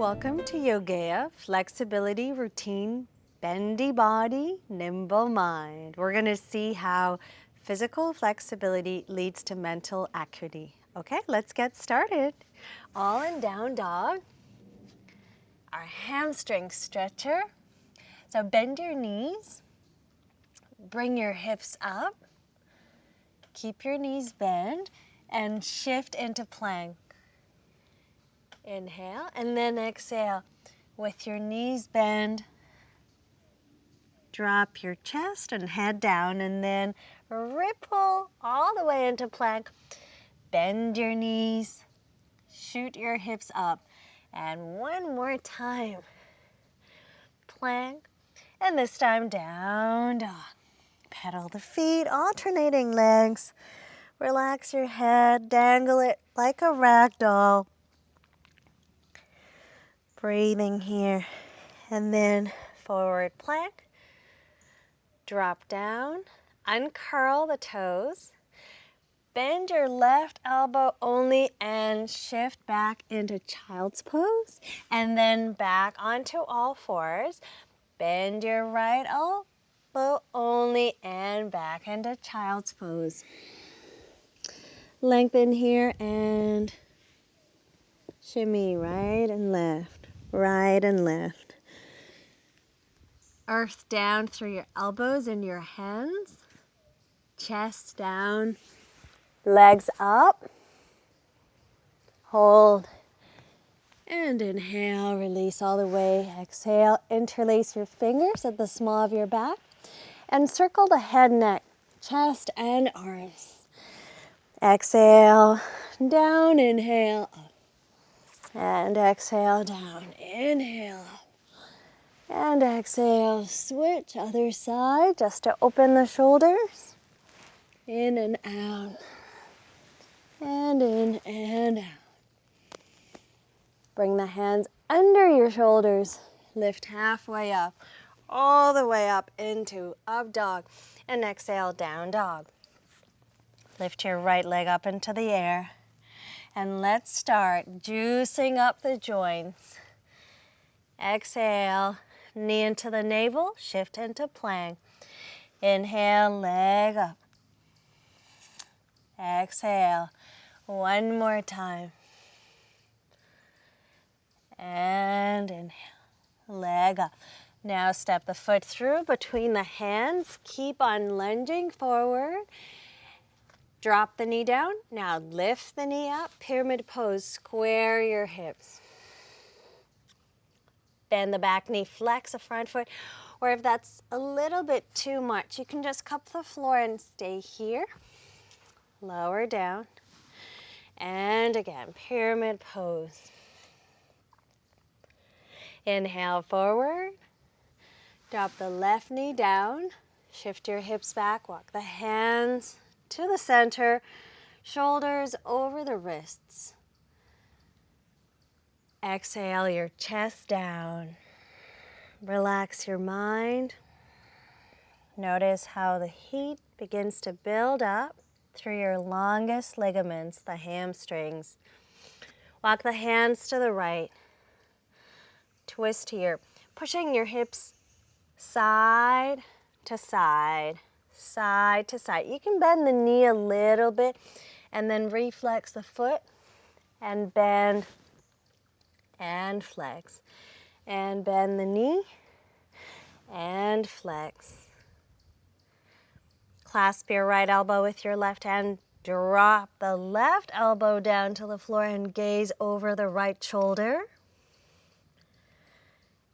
welcome to Yogea, Flexibility Routine, Bendy Body Nimble Mind. We're going to see how physical flexibility leads to mental acuity. Okay, let's get started. All in down dog. Our hamstring stretcher. So bend your knees, bring your hips up, keep your knees bent, and shift into plank. Inhale, and then exhale. With your knees bent, drop your chest and head down, and then ripple all the way into plank. Bend your knees, shoot your hips up, and one more time. Plank, and this time down dog. Pedal the feet, alternating legs. Relax your head, dangle it like a rag doll. Breathing here, and then forward plank. Drop down, uncurl the toes. Bend your left elbow only and shift back into child's pose, and then back onto all fours. Bend your right elbow only and back into child's pose. Lengthen here and shimmy right and left, right and left. Earth down through your elbows and your hands. Chest down, legs up. Hold and inhale, release all the way. Exhale, interlace your fingers at the small of your back and circle the head, neck, chest, and arms. Exhale, down, inhale, up. And exhale, down, inhale, up. And exhale, switch other side just to open the shoulders. In and out. And in and out. Bring the hands under your shoulders. Lift halfway up, all the way up into up dog. And exhale, down dog. Lift your right leg up into the air. And let's start juicing up the joints. Exhale, knee into the navel, shift into plank. Inhale, leg up. Exhale, one more time. And inhale, leg up. Now step the foot through between the hands. Keep on lunging forward. Drop the knee down. Now lift the knee up, pyramid pose, square your hips. Bend the back knee, flex the front foot, or if that's a little bit too much, you can just cup the floor and stay here. Lower down. And again, pyramid pose. Inhale forward. Drop the left knee down. Shift your hips back. Walk the hands to the center. Shoulders over the wrists. Exhale your chest down. Relax your mind. Notice how the heat begins to build up through your longest ligaments, the hamstrings. Walk the hands to the right. Twist here, pushing your hips side to side, side to side. You can bend the knee a little bit and then reflex the foot and bend and flex. And bend the knee and flex. Clasp your right elbow with your left hand. Drop the left elbow down to the floor and gaze over the right shoulder.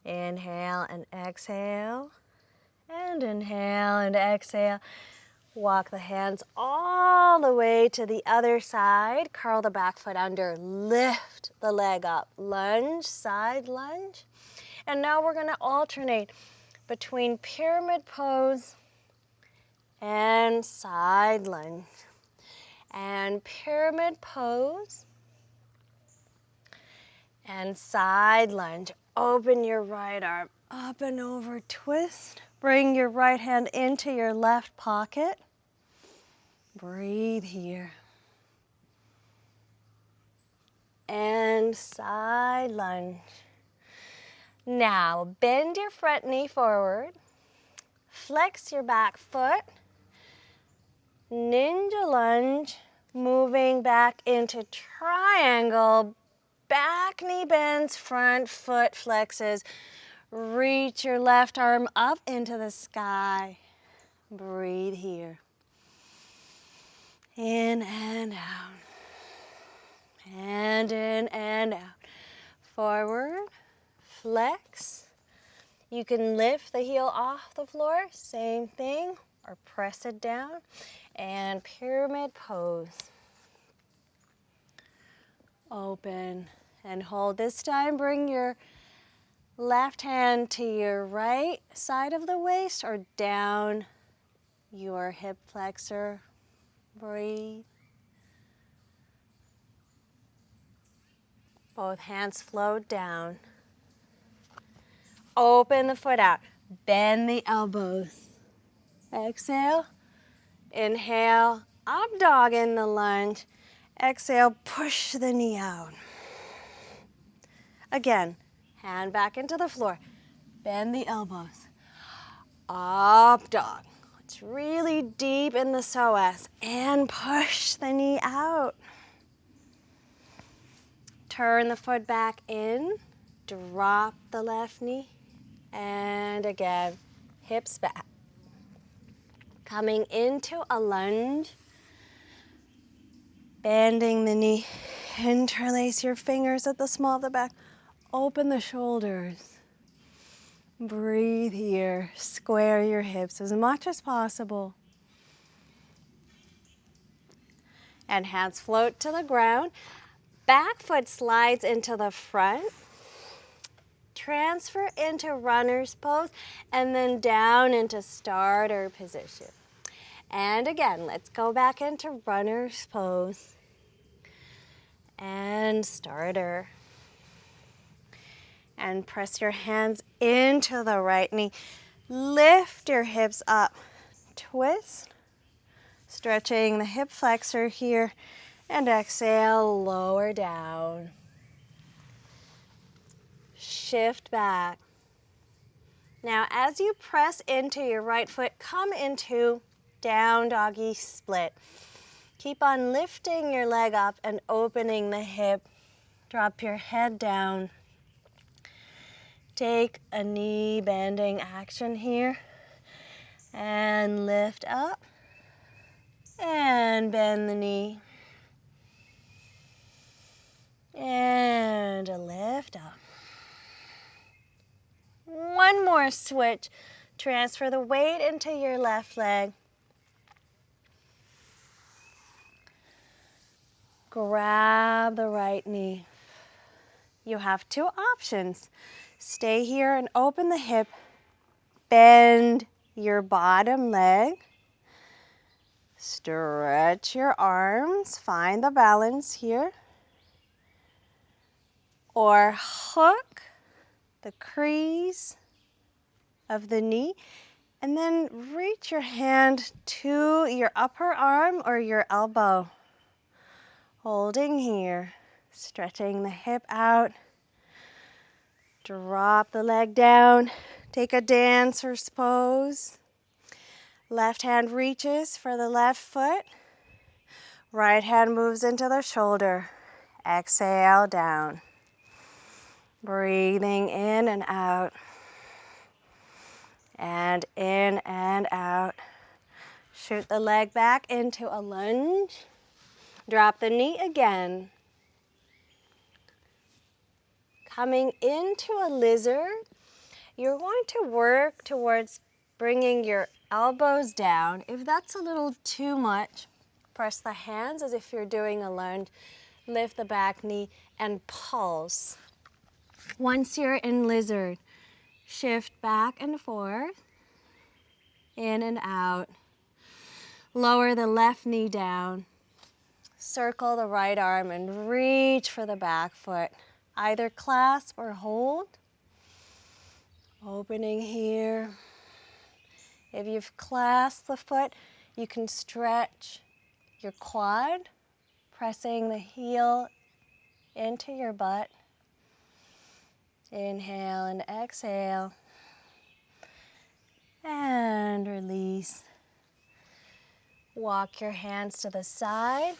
Inhale and exhale. And inhale and exhale. Walk the hands all the way to the other side. Curl the back foot under. Lift the leg up. Lunge, side lunge. And now we're going to alternate between pyramid pose and side lunge. And pyramid pose and side lunge. Open your right arm up and over, twist. Bring your right hand into your left pocket. Breathe here. And side lunge. Now, bend your front knee forward. Flex your back foot. Ninja lunge, moving back into triangle. Back knee bends, front foot flexes. Reach your left arm up into the sky. Breathe here. In and out. And in and out. Forward, flex. You can lift the heel off the floor, same thing, or press it down. And pyramid pose. Open and hold. This time, bring your left hand to your right side of the waist or down your hip flexor. Breathe. Both hands float down. Open the foot out. Bend the elbows. Exhale. Inhale. Up dog in the lunge. Exhale. Push the knee out. Again. Hand back into the floor. Bend the elbows. Up dog. It's really deep in the psoas. And push the knee out. Turn the foot back in. Drop the left knee. And again, hips back. Coming into a lunge. Bending the knee. Interlace your fingers at the small of the back. Open the shoulders. Breathe here. Square your hips as much as possible. And hands float to the ground. Back foot slides into the front. Transfer into runner's pose and then down into starter position. And again, let's go back into runner's pose and starter. And press your hands into the right knee. Lift your hips up. Twist. Stretching the hip flexor here. And exhale, lower down. Shift back. Now, as you press into your right foot, come into down doggy split. Keep on lifting your leg up and opening the hip. Drop your head down. Take a knee bending action here. And lift up. And bend the knee. And lift up. One more switch. Transfer the weight into your left leg. Grab the right knee. You have two options. Stay here and open the hip. Bend your bottom leg. Stretch your arms. Find the balance here. Or hook the crease of the knee and then reach your hand to your upper arm or your elbow. Holding here, stretching the hip out. Drop the leg down. Take a dancer's pose. Left hand reaches for the left foot. Right hand moves into the shoulder. Exhale down. Breathing in and out. And in and out. Shoot the leg back into a lunge. Drop the knee again. Coming into a lizard, you're going to work towards bringing your elbows down. If that's a little too much, press the hands as if you're doing a lunge. Lift the back knee and pulse. Once you're in lizard, shift back and forth, in and out. Lower the left knee down. Circle the right arm and reach for the back foot. Either clasp or hold. Opening here. If you've clasped the foot, you can stretch your quad, pressing the heel into your butt. Inhale and exhale. And release. Walk your hands to the side.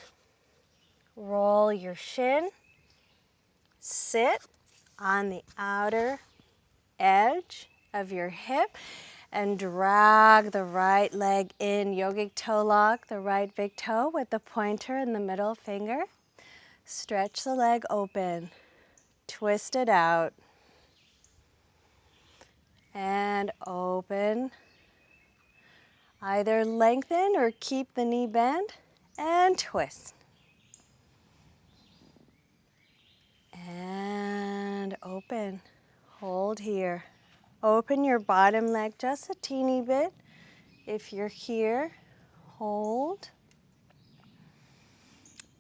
Roll your shin. Sit on the outer edge of your hip and drag the right leg in. Yogic toe lock, the right big toe with the pointer and the middle finger. Stretch the leg open. Twist it out. And open. Either lengthen or keep the knee bent and twist. And open. Hold here. Open your bottom leg just a teeny bit. If you're here, hold.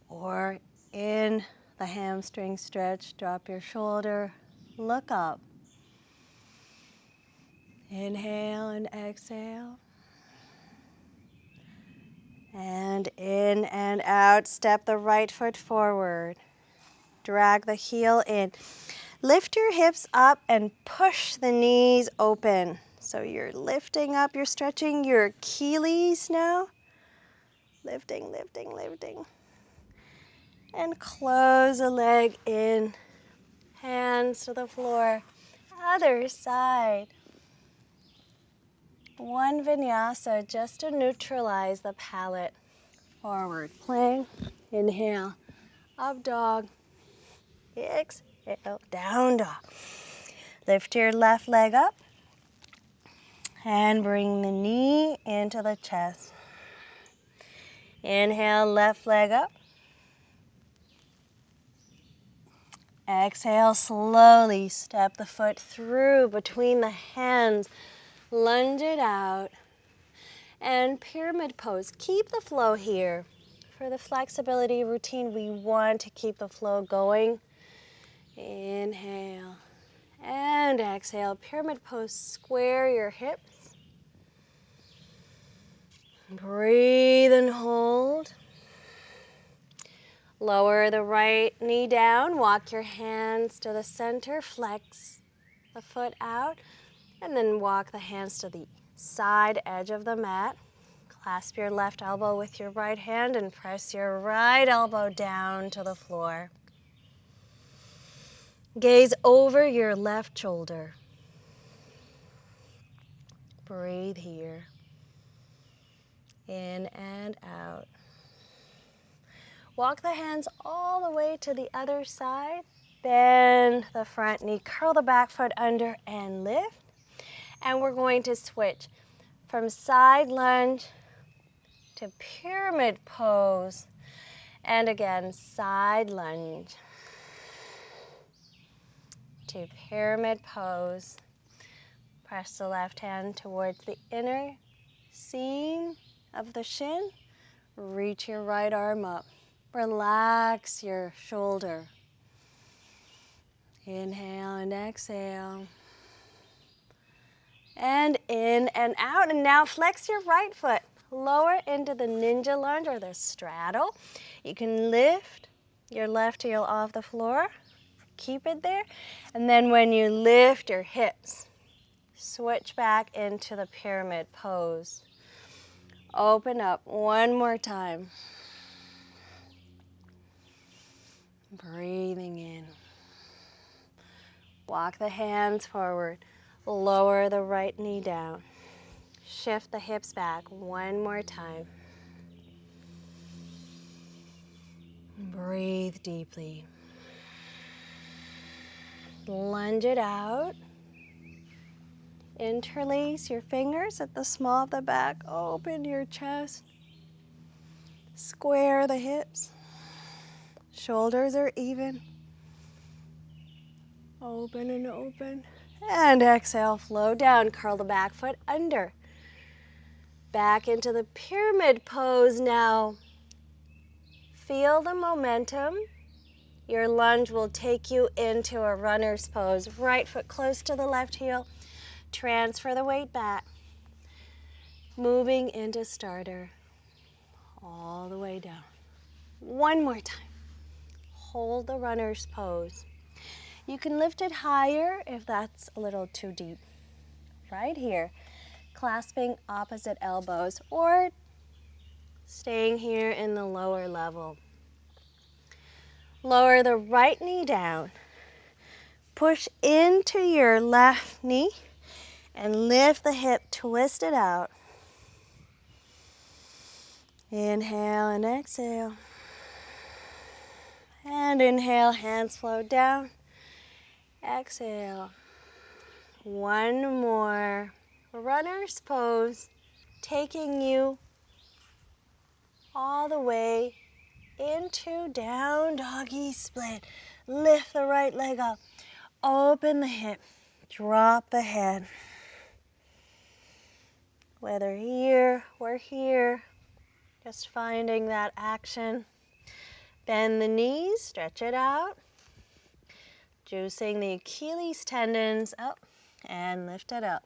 Or in the hamstring stretch, drop your shoulder, look up. Inhale and exhale. And in and out, step the right foot forward. Drag the heel in. Lift your hips up and push the knees open. So you're lifting up, you're stretching your Achilles now. Lifting, lifting, lifting. And close the leg in. Hands to the floor. Other side. One vinyasa just to neutralize the palate. Forward plank. Inhale. Up dog. Exhale. Down dog. Lift your left leg up. And bring the knee into the chest. Inhale, left leg up. Exhale, slowly step the foot through between the hands. Lunge it out. And pyramid pose. Keep the flow here. For the flexibility routine, we want to keep the flow going. Inhale. And exhale. Pyramid pose. Square your hips. Breathe and hold. Lower the right knee down. Walk your hands to the center. Flex the foot out. And then walk the hands to the side edge of the mat. Clasp your left elbow with your right hand and press your right elbow down to the floor. Gaze over your left shoulder. Breathe here. In and out. Walk the hands all the way to the other side. Bend the front knee, curl the back foot under and lift. And we're going to switch from side lunge to pyramid pose. And again, side lunge to pyramid pose. Press the left hand towards the inner seam of the shin. Reach your right arm up. Relax your shoulder. Inhale and exhale. And in and out. And now flex your right foot. Lower into the ninja lunge or the straddle. You can lift your left heel off the floor. Keep it there. And then when you lift your hips, switch back into the pyramid pose. Open up one more time. Breathing in. Walk the hands forward. Lower the right knee down. Shift the hips back one more time. Breathe deeply. Lunge it out. Interlace your fingers at the small of the back. Open your chest. Square the hips. Shoulders are even. Open and open. And exhale, flow down. Curl the back foot under. Back into the pyramid pose now. Feel the momentum. Your lunge will take you into a runner's pose. Right foot close to the left heel. Transfer the weight back. Moving into starter. All the way down. One more time. Hold the runner's pose. You can lift it higher if that's a little too deep. Right here, clasping opposite elbows or staying here in the lower level. Lower the right knee down. Push into your left knee and lift the hip, twist it out. Inhale and exhale. And inhale, hands float down. Exhale. One more. Runner's pose, taking you all the way into down doggy split. Lift the right leg up. Open the hip. Drop the head. Whether here or here, just finding that action. Bend the knees, stretch it out. Juicing the Achilles tendons up and lift it up.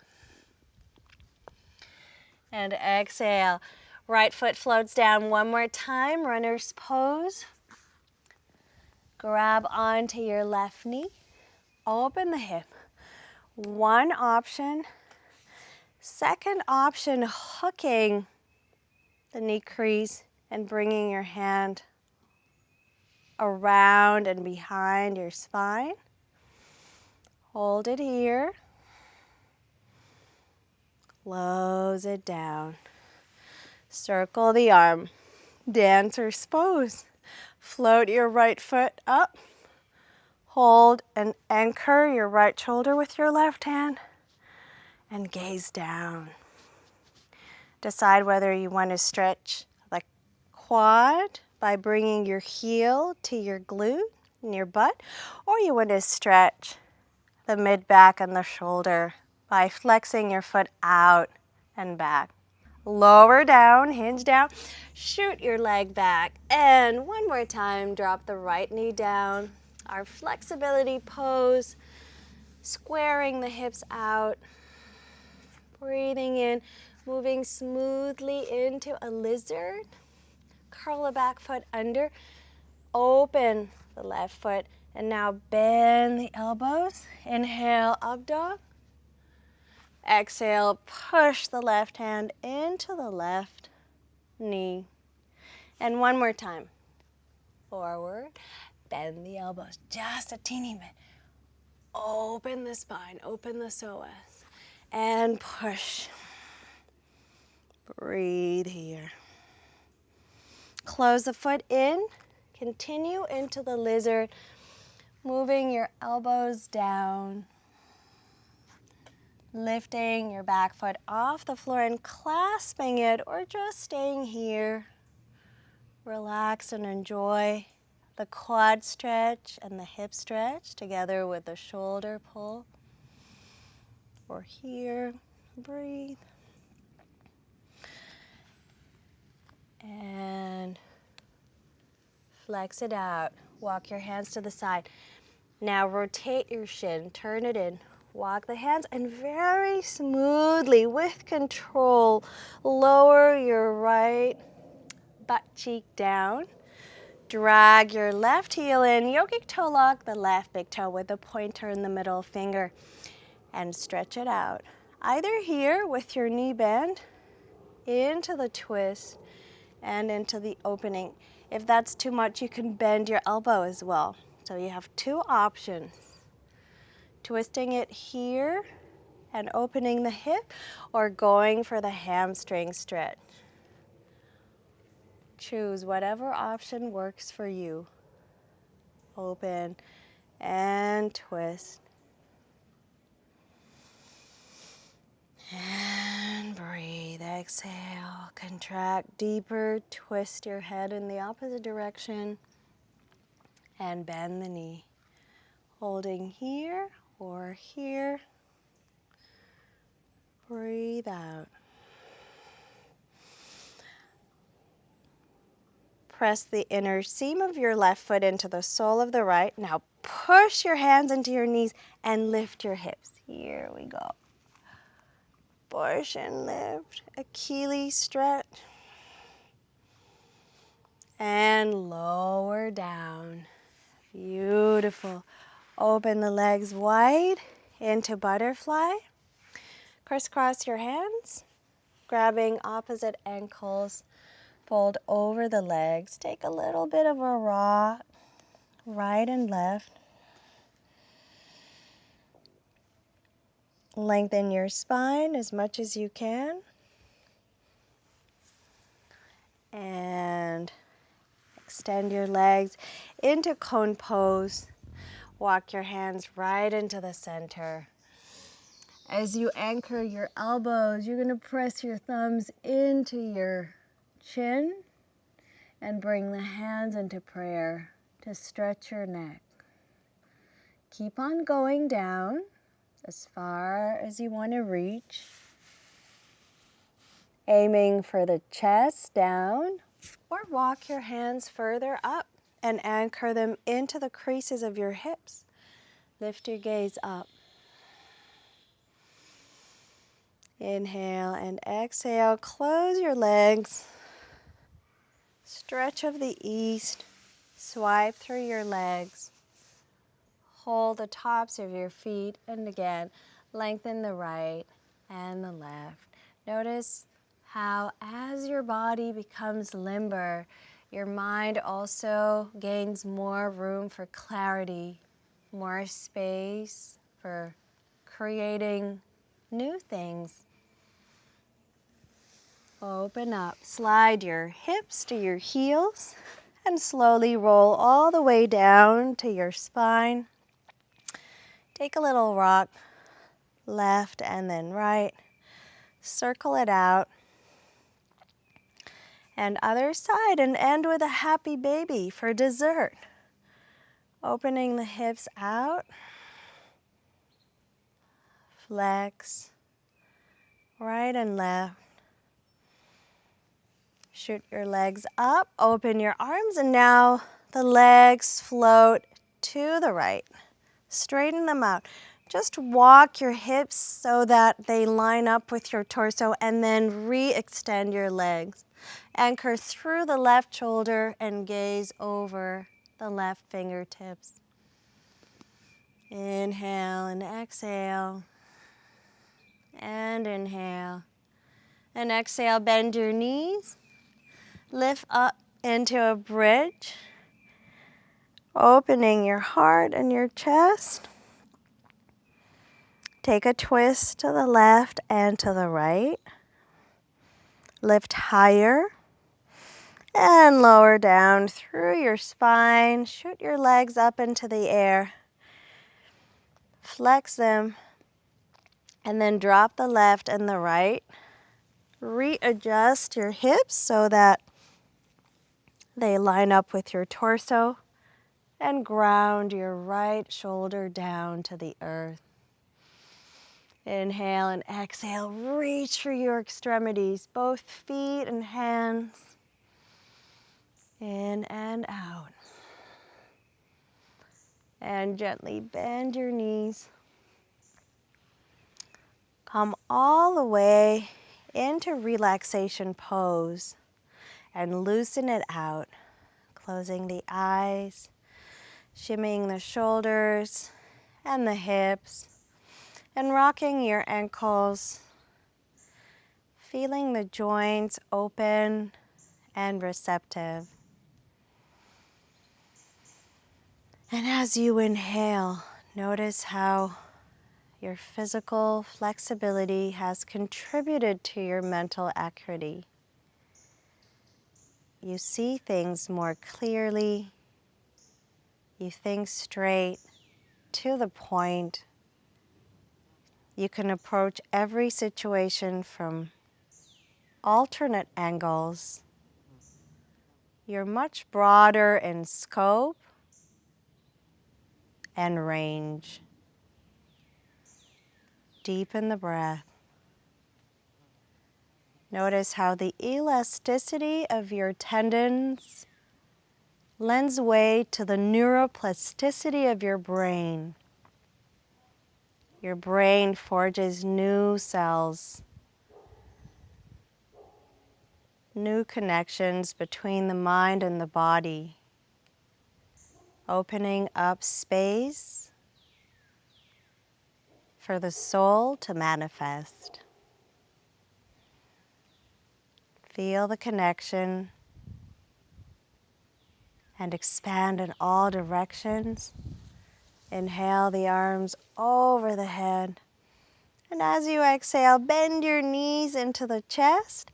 And exhale. Right foot floats down one more time, runner's pose. Grab onto your left knee. Open the hip. One option. Second option, hooking the knee crease and bringing your hand around and behind your spine. Hold it here. Close it down. Circle the arm. Dancer's pose. Float your right foot up. Hold and anchor your right shoulder with your left hand and gaze down. Decide whether you want to stretch the quad by bringing your heel to your glute and your butt, or you want to stretch the mid-back and the shoulder by flexing your foot out and back. Lower down, hinge down, shoot your leg back, and one more time, drop the right knee down. Our flexibility pose, squaring the hips out, breathing in, moving smoothly into a lizard. Curl the back foot under, open the left foot, and now bend the elbows. Inhale, up dog. Exhale, push the left hand into the left knee. And one more time. Forward, bend the elbows just a teeny bit. Open the spine, open the psoas. And push. Breathe here. Close the foot in. Continue into the lizard, moving your elbows down. Lifting your back foot off the floor and clasping it, or just staying here. Relax and enjoy the quad stretch and the hip stretch together with the shoulder pull. Or here, breathe. And flex it out. Walk your hands to the side. Now rotate your shin, turn it in. Walk the hands and very smoothly, with control, lower your right butt cheek down. Drag your left heel in, yogic toe lock the left big toe with the pointer and the middle finger, and stretch it out. Either here with your knee bend, into the twist, and into the opening. If that's too much, you can bend your elbow as well. So you have two options. Twisting it here and opening the hip, or going for the hamstring stretch. Choose whatever option works for you. Open and twist. And breathe. Exhale. Contract deeper. Twist your head in the opposite direction. And bend the knee. Holding here or here. Breathe out. Press the inner seam of your left foot into the sole of the right. Now push your hands into your knees and lift your hips. Here we go. Push and lift. Achilles stretch. And lower down. Beautiful. Open the legs wide into butterfly. Crisscross your hands, grabbing opposite ankles. Fold over the legs. Take a little bit of a rock, right and left. Lengthen your spine as much as you can. And extend your legs into cone pose. Walk your hands right into the center. As you anchor your elbows, you're going to press your thumbs into your chin and bring the hands into prayer to stretch your neck. Keep on going down as far as you want to reach. Aiming for the chest down, or walk your hands further up and anchor them into the creases of your hips. Lift your gaze up. Inhale and exhale. Close your legs. Stretch of the east. Swipe through your legs. Hold the tops of your feet, and again, lengthen the right and the left. Notice how as your body becomes limber, your mind also gains more room for clarity, more space for creating new things. Open up, slide your hips to your heels, and slowly roll all the way down to your spine. Take a little rock, left and then right. Circle it out. And other side, and end with a happy baby for dessert. Opening the hips out. Flex. Right and left. Shoot your legs up. Open your arms, and now the legs float to the right. Straighten them out. Just walk your hips so that they line up with your torso, and then re-extend your legs. Anchor through the left shoulder and gaze over the left fingertips. Inhale and exhale. And inhale. And exhale, bend your knees. Lift up into a bridge. Opening your heart and your chest. Take a twist to the left and to the right. Lift higher and lower down through your spine. Shoot your legs up into the air. Flex them and then drop the left and the right. Readjust your hips so that they line up with your torso, and ground your right shoulder down to the earth. Inhale and exhale. Reach for your extremities, both feet and hands. In and out. And gently bend your knees. Come all the way into relaxation pose and loosen it out. Closing the eyes, shimmying the shoulders and the hips, and rocking your ankles, feeling the joints open and receptive. And as you inhale, notice how your physical flexibility has contributed to your mental acuity. You see things more clearly. You think straight, to the point. You can approach every situation from alternate angles. You're much broader in scope and range. Deepen the breath. Notice how the elasticity of your tendons lends way to the neuroplasticity of your brain. Your brain forges new cells, new connections between the mind and the body, opening up space for the soul to manifest. Feel the connection and expand in all directions. Inhale the arms over the head. And as you exhale, bend your knees into the chest.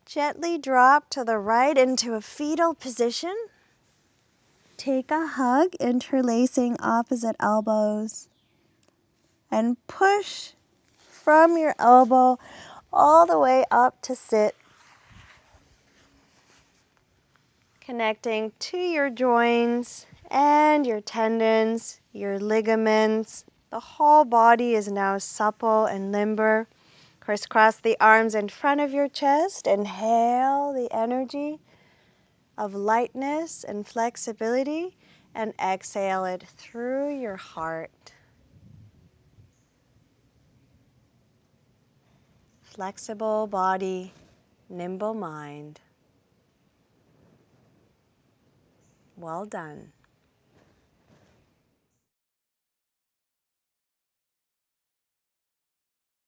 Gently drop to the right into a fetal position. Take a hug, interlacing opposite elbows. And push from your elbow all the way up to sit. Connecting to your joints and your tendons, your ligaments. The whole body is now supple and limber. Crisscross the arms in front of your chest. Inhale the energy of lightness and flexibility, and exhale it through your heart. Flexible body, nimble mind. Well done.